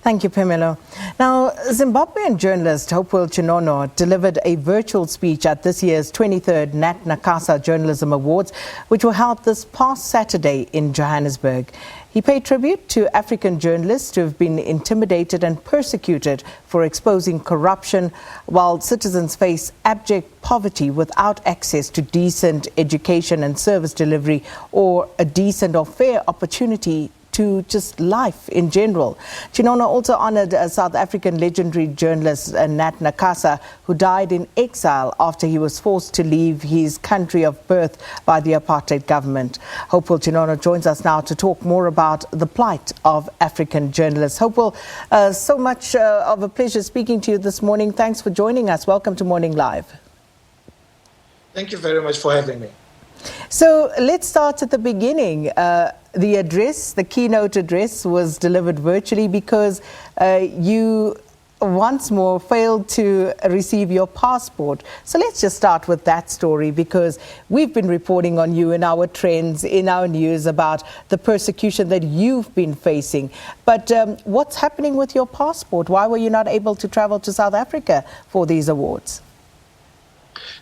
Thank you, Pamela. Now, Zimbabwean journalist Hopewell Chin'ono delivered a virtual speech at this year's 23rd Nat Nakasa Journalism Awards, which were held this past Saturday in Johannesburg. He paid tribute to African journalists who have been intimidated and persecuted for exposing corruption, while citizens face abject poverty without access to decent education and service delivery or a decent or fair opportunity to just life in general. Chi'ono also honoured South African legendary journalist Nat Nakasa, who died in exile after he was forced to leave his country of birth by the apartheid government. Hopewell Chi'ono joins us now to talk more about the plight of African journalists. Hopewell, so much of a pleasure speaking to you this morning. Thanks for joining us. Welcome to Morning Live. Thank you very much for having me. So let's start at the beginning. The keynote address was delivered virtually because you once more failed to receive your passport. So let's just start with that story, because we've been reporting on you in our trends, in our news, about the persecution that you've been facing. But what's happening with your passport? Why were you not able to travel to South Africa for these awards?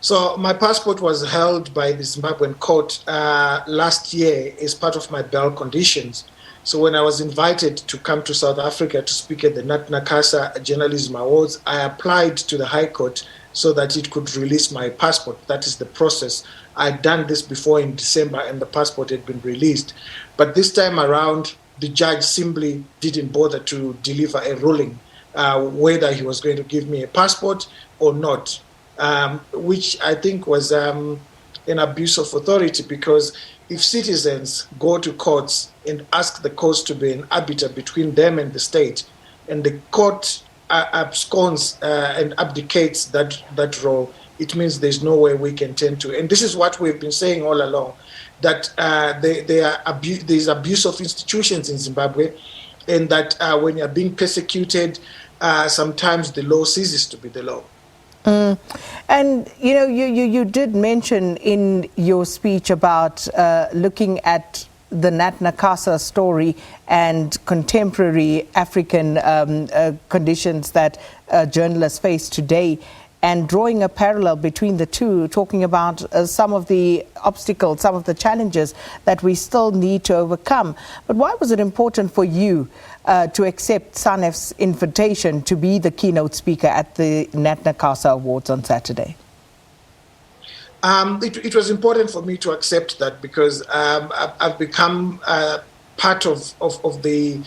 So my passport was held by the Zimbabwean court last year as part of my bail conditions. So when I was invited to come to South Africa to speak at the Nat Nakasa Journalism Awards, I applied to the High Court so that it could release my passport. That is the process. I'd done this before in December and the passport had been released. But this time around, the judge simply didn't bother to deliver a ruling whether he was going to give me a passport or not. Which I think was an abuse of authority, because if citizens go to courts and ask the courts to be an arbiter between them and the state, and the court absconds and abdicates that role, it means there's no way we can tend to. And this is what we've been saying all along, that there's abuse of institutions in Zimbabwe, and that when you're being persecuted, sometimes the law ceases to be the law. And, you know, you did mention in your speech about looking at the Nat Nakasa story and contemporary African conditions that journalists face today, and drawing a parallel between the two, talking about some of the obstacles, some of the challenges that we still need to overcome. But why was it important for you to accept SANEF's invitation to be the keynote speaker at the Nat Nakasa Awards on Saturday? It was important for me to accept that, because I've become part of the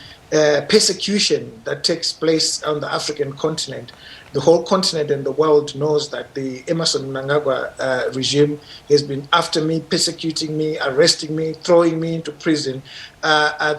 persecution that takes place on the African continent. The whole continent and the world knows that the Emmerson Mnangagwa regime has been after me, persecuting me, arresting me, throwing me into prison,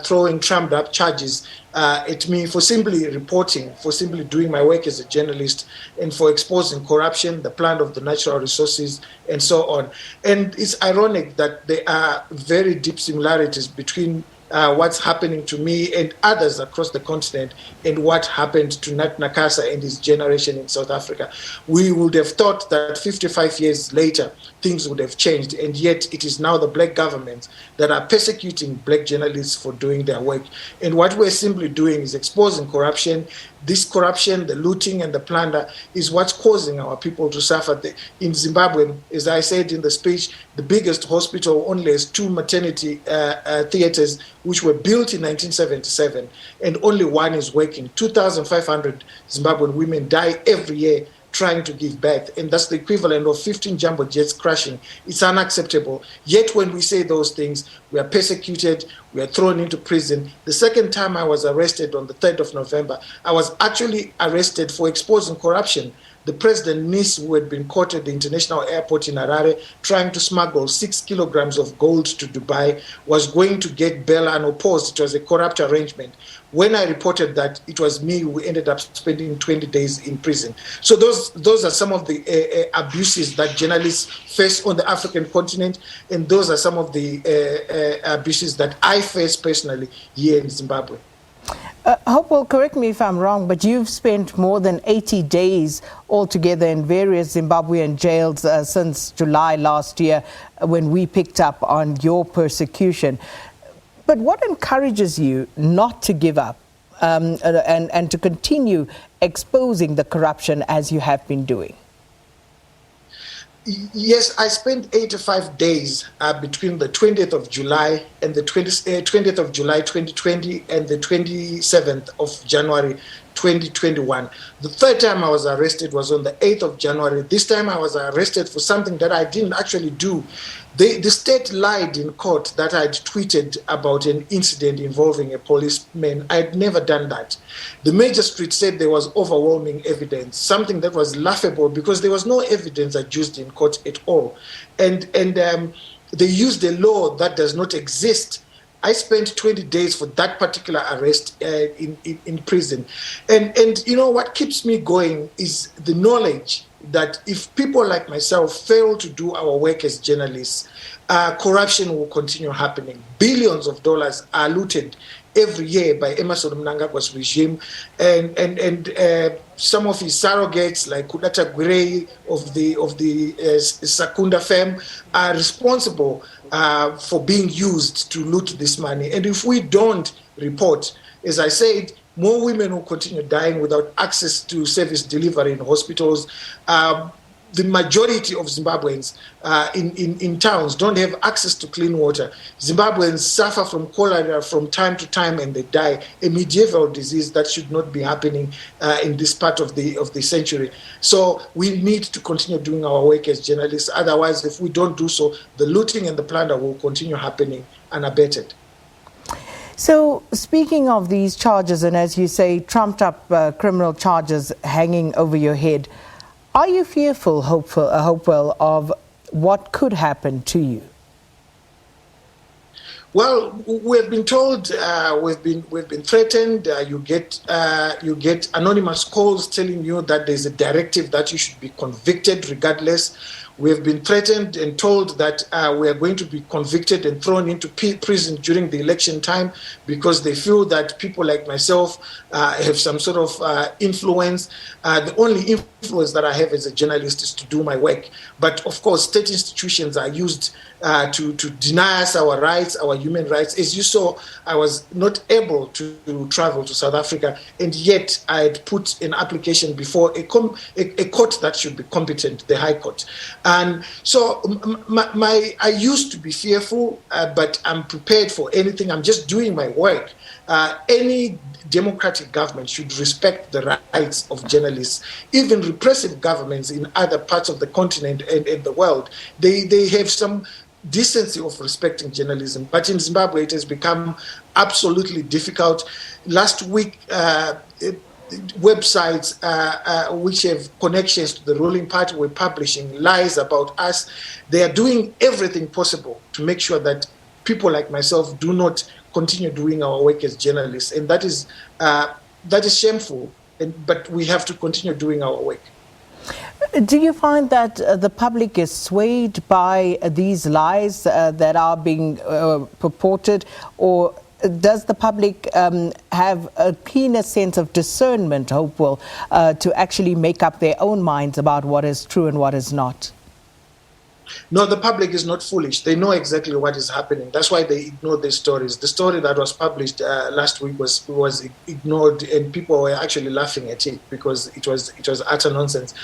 throwing trumped up charges at me for simply reporting, for simply doing my work as a journalist, and for exposing corruption, the plant of the natural resources, and so on. And it's ironic that there are very deep similarities between what's happening to me and others across the continent and what happened to Nat Nakasa and his generation in South Africa. We would have thought that 55 years later, things would have changed, and yet it is now the black governments that are persecuting black journalists for doing their work. And what we're simply doing is exposing corruption. This corruption, the looting and the plunder, is what's causing our people to suffer. In Zimbabwe, as I said in the speech, the biggest hospital only has 2 maternity theaters, which were built in 1977, and only one is working. 2,500 Zimbabwean women die every year trying to give birth, and that's the equivalent of 15 jumbo jets crashing. It's unacceptable. Yet when we say those things, we are persecuted, we are thrown into prison. The second time I was arrested on the 3rd of November, I was actually arrested for exposing corruption. The president niece, who had been caught at the international airport in Harare trying to smuggle 6 kilograms of gold to Dubai, was going to get bail unopposed. It was a corrupt arrangement. When I reported that, it was me who ended up spending 20 days in prison. So those are some of the abuses that journalists face on the African continent, and those are some of the abuses that I face personally here in Zimbabwe. Hopewell, correct me if I'm wrong, but you've spent more than 80 days altogether in various Zimbabwean jails since July last year, when we picked up on your persecution. But what encourages you not to give up? and to continue exposing the corruption as you have been doing? Yes, I spent 85 days between the 20th of July and the 20th of July 2020 and the 27th of January 2021. The third time I was arrested was on the 8th of January. This time I was arrested for something that I didn't actually do. The state lied in court that I'd tweeted about an incident involving a policeman. I'd never done that. The magistrate said there was overwhelming evidence, something that was laughable because there was no evidence adduced in court at all. And they used a law that does not exist. I spent 20 days for that particular arrest in prison. And you know, what keeps me going is the knowledge that if people like myself fail to do our work as journalists, corruption will continue happening. Billions of dollars are looted every year by Emmerson Mnangagwa's regime, and some of his surrogates like Kudata Gwirei of the Sakunda firm are responsible for being used to loot this money. And if we don't report, as I said, more women will continue dying without access to service delivery in hospitals. The majority of Zimbabweans in towns don't have access to clean water. Zimbabweans suffer from cholera from time to time and they die, a medieval disease that should not be happening in this part of the century. So we need to continue doing our work as journalists. Otherwise, if we don't do so, the looting and the plunder will continue happening unabated. So, speaking of these charges, and as you say, trumped up criminal charges hanging over your head, are you fearful, Hopewell, of what could happen to you? Well, we've been told, we've been threatened. You get anonymous calls telling you that there's a directive that you should be convicted regardless. We have been threatened and told that we are going to be convicted and thrown into prison during the election time because they feel that people like myself have some sort of influence. The only influence that I have as a journalist is to do my work. But of course, state institutions are used to deny us our rights, our human rights. As you saw, I was not able to travel to South Africa, and yet I had put an application before a court that should be competent, the High Court. And so I used to be fearful, but I'm prepared for anything. I'm just doing my work. Any democratic government should respect the rights of journalists. Even repressive governments in other parts of the continent and the world, they have some decency of respecting journalism. But in Zimbabwe, it has become absolutely difficult. Last week, websites which have connections to the ruling party were publishing lies about us. They are doing everything possible to make sure that people like myself do not continue doing our work as journalists, and that is shameful. But we have to continue doing our work. Do you find that the public is swayed by these lies that are being purported, or does the public have a keener sense of discernment, Hopewell, to actually make up their own minds about what is true and what is not? No, the public is not foolish. They know exactly what is happening. That's why they ignore the stories. The story that was published last week was ignored, and people were actually laughing at it because it was utter nonsense.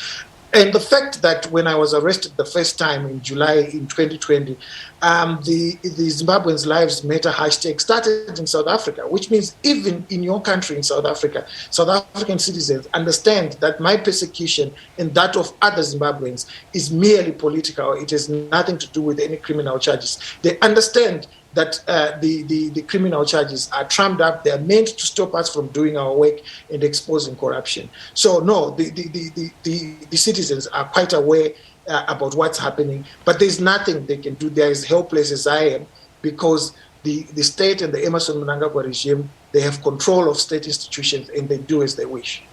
And the fact that when I was arrested the first time in July in 2020, the Zimbabweans Lives Matter hashtag started in South Africa, which means even in your country in South Africa, South African citizens understand that my persecution and that of other Zimbabweans is merely political. It has nothing to do with any criminal charges. They understand that the criminal charges are trumped up. They are meant to stop us from doing our work and exposing corruption. So no, the citizens are quite aware about what's happening, but there's nothing they can do. They're as helpless as I am because the state and the Emmerson Mnangagwa regime, they have control of state institutions and they do as they wish.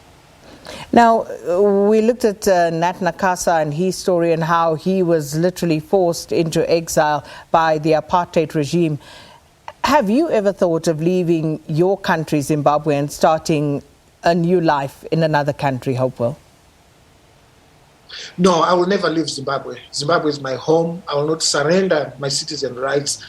Now, we looked at Nat Nakasa and his story and how he was literally forced into exile by the apartheid regime. Have you ever thought of leaving your country, Zimbabwe, and starting a new life in another country, Hopewell? No, I will never leave Zimbabwe. Zimbabwe is my home. I will not surrender my citizen rights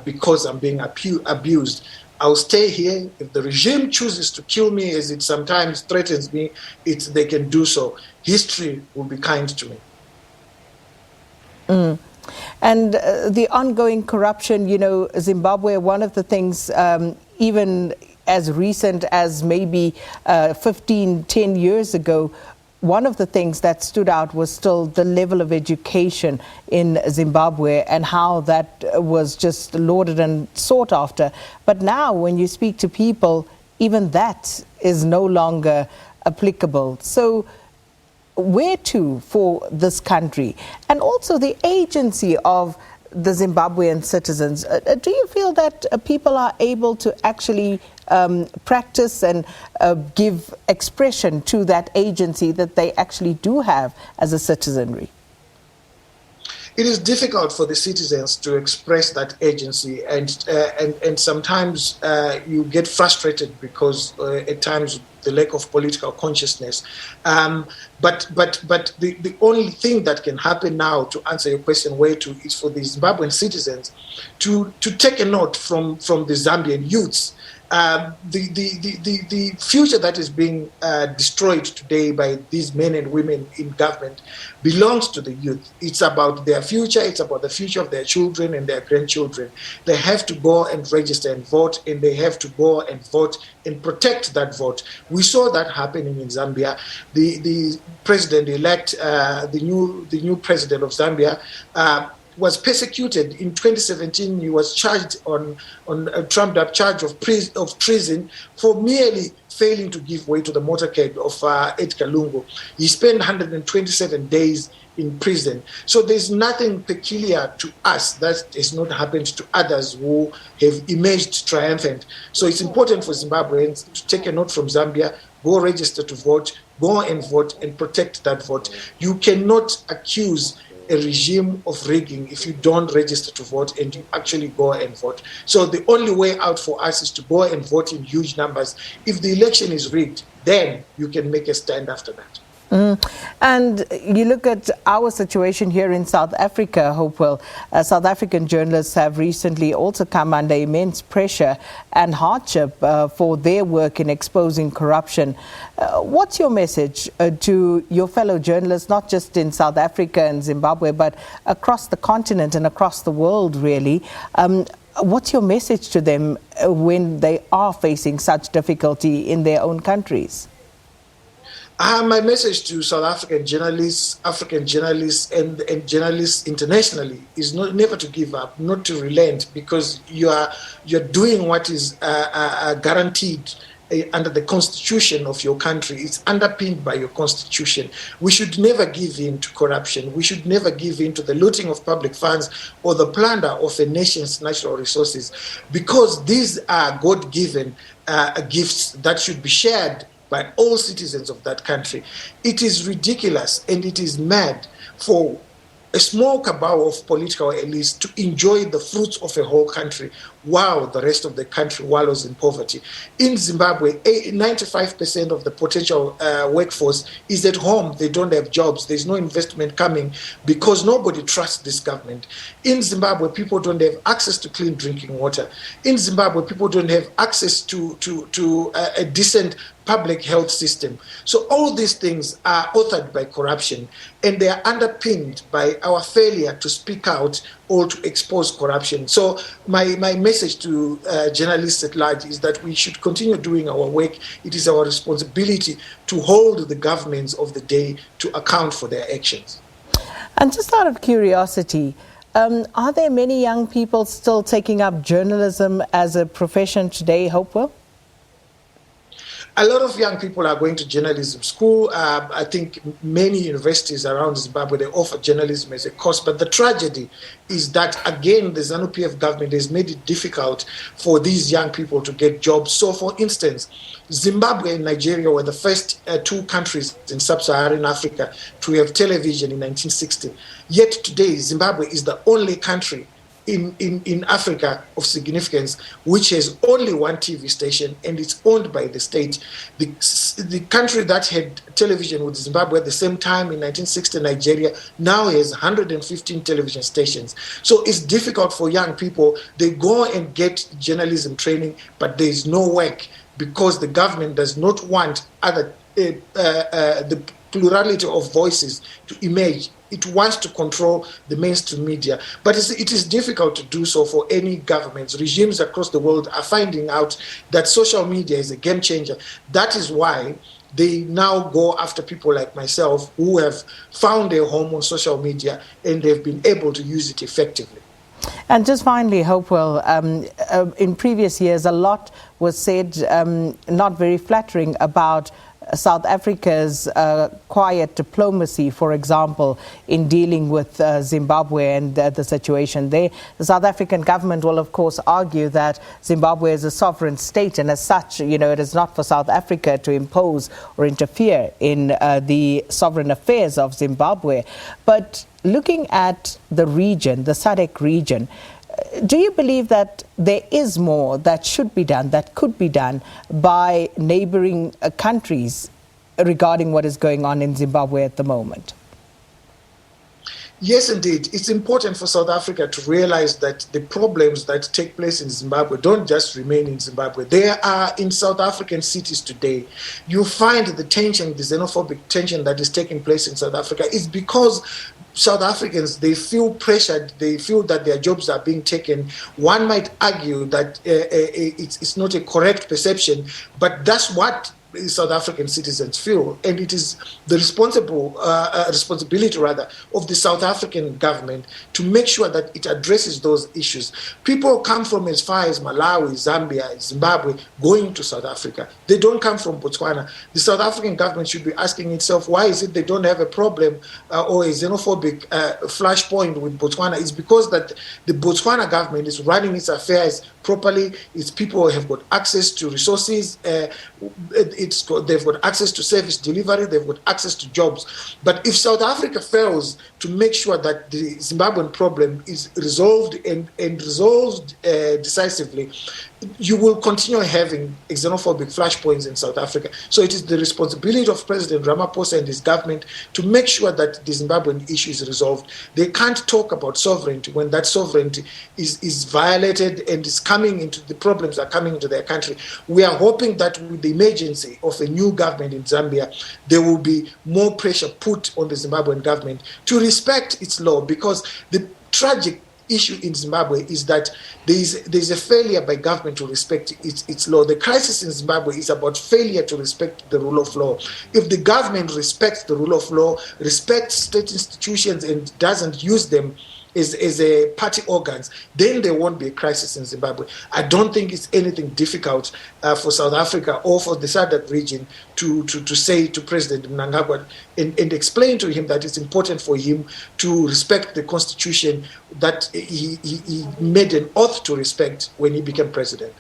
because I'm being abused. I'll stay here. If the regime chooses to kill me, as it sometimes threatens me, they can do so. History will be kind to me. And the ongoing corruption, Zimbabwe, one of the things, even as recent as maybe 10 years ago, one of the things that stood out was still the level of education in Zimbabwe and how that was just lauded and sought after. But now when you speak to people, even that is no longer applicable. So where to for this country? And also the agency of the Zimbabwean citizens. Do you feel that people are able to actually practice and give expression to that agency that they actually do have as a citizenry? It is difficult for the citizens to express that agency, and sometimes you get frustrated because at times the lack of political consciousness. But the only thing that can happen now, to answer your question, where to, is for the Zimbabwean citizens to take a note from the Zambian youths. The future that is being destroyed today by these men and women in government belongs to the youth. It's about their future. It's about the future of their children and their grandchildren. They have to go and register and vote, and they have to go and vote and protect that vote. We saw that happening in Zambia. The president-elect, the new president of Zambia, was persecuted. In 2017, he was charged on a trumped-up charge of treason for merely failing to give way to the motorcade of Edgar Lungu. He spent 127 days in prison. So there's nothing peculiar to us that has not happened to others who have emerged triumphant. So it's important for Zimbabweans to take a note from Zambia, go register to vote, go and vote and protect that vote. You cannot accuse a regime of rigging if you don't register to vote and you actually go and vote. So the only way out for us is to go and vote in huge numbers. If the election is rigged, then you can make a stand after that. And you look at our situation here in South Africa, Hopewell. South African journalists have recently also come under immense pressure and hardship for their work in exposing corruption. What's your message to your fellow journalists, not just in South Africa and Zimbabwe, but across the continent and across the world, really? What's your message to them when they are facing such difficulty in their own countries? My message to South African journalists, and journalists internationally is never to give up, not to relent, because you're doing what is guaranteed under the constitution of your country. It's underpinned by your constitution. We should never give in to corruption. We should never give in to the looting of public funds or the plunder of a nation's natural resources, because these are God-given gifts that should be shared by all citizens of that country. It is ridiculous and it is mad for a small cabal of political elites to enjoy the fruits of a whole country while the rest of the country wallows in poverty. In Zimbabwe, 95% of the potential workforce is at home. They don't have jobs. There's no investment coming because nobody trusts this government. In Zimbabwe, people don't have access to clean drinking water. In Zimbabwe, people don't have access to a decent public health system. So all these things are authored by corruption, and they are underpinned by our failure to speak out or to expose corruption. So my message to journalists at large is that we should continue doing our work. It is our responsibility to hold the governments of the day to account for their actions. And just out of curiosity, are there many young people still taking up journalism as a profession today, Hopewell? A lot of young people are going to journalism school. I think many universities around Zimbabwe, they offer journalism as a course. But the tragedy is that, again, the ZANU-PF government has made it difficult for these young people to get jobs. So, for instance, Zimbabwe and Nigeria were the first two countries in sub-Saharan Africa to have television in 1960. Yet today, Zimbabwe is the only country in Africa of significance, which has only one TV station and it's owned by the state. The country that had television with Zimbabwe at the same time in 1960, Nigeria, now has 115 television stations. So it's difficult for young people. They go and get journalism training, but there is no work because the government does not want the plurality of voices to emerge. It wants to control the mainstream media. But it is difficult to do so for any governments. Regimes across the world are finding out that social media is a game changer. That is why they now go after people like myself who have found a home on social media and they've been able to use it effectively. And just finally, Hopewell, in previous years, a lot was said, not very flattering, about South Africa's quiet diplomacy, for example, in dealing with Zimbabwe and the situation there. The South African government will, of course, argue that Zimbabwe is a sovereign state, and as such, it is not for South Africa to impose or interfere in the sovereign affairs of Zimbabwe. But looking at the region, the SADC region, do you believe that there is more that should be done, that could be done by neighboring countries regarding what is going on in Zimbabwe at the moment? Yes, indeed. It's important for South Africa to realize that the problems that take place in Zimbabwe don't just remain in Zimbabwe. They are in South African cities today. You find the tension, the xenophobic tension that is taking place in South Africa is because South Africans, they feel pressured, they feel that their jobs are being taken. One might argue that it's not a correct perception, but that's what South African citizens feel, and it is the responsibility of the South African government to make sure that it addresses those issues. People come from as far as Malawi, Zambia, Zimbabwe, going to South Africa. They don't come from Botswana. The South African government should be asking itself, why is it they don't have a problem or a xenophobic flashpoint with Botswana? It's because that the Botswana government is running its affairs properly. Its people have got access to resources. They've got access to service delivery, they've got access to jobs. But if South Africa fails to make sure that the Zimbabwean problem is resolved and resolved decisively, you will continue having xenophobic flashpoints in South Africa. So it is the responsibility of President Ramaphosa and his government to make sure that the Zimbabwean issue is resolved. They can't talk about sovereignty when that sovereignty is violated and is coming into the problems are coming into their country. We are hoping that with the emergency of a new government in Zambia, there will be more pressure put on the Zimbabwean government to respect its law, because the tragic issue in Zimbabwe is that there's a failure by government to respect its law. The crisis in Zimbabwe is about failure to respect the rule of law. If the government respects the rule of law, respects state institutions and doesn't use them as a party organs, then there won't be a crisis in Zimbabwe. I don't think it's anything difficult for South Africa or for the SADC region to say to President Mnangagwa and explain to him that it's important for him to respect the constitution that he made an oath to respect when he became president.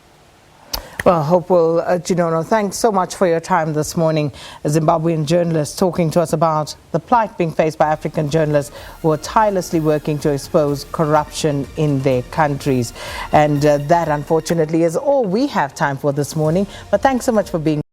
Well, Hopewell Chi'ono, thanks so much for your time this morning. A Zimbabwean journalist talking to us about the plight being faced by African journalists who are tirelessly working to expose corruption in their countries. And that, unfortunately, is all we have time for this morning. But thanks so much for being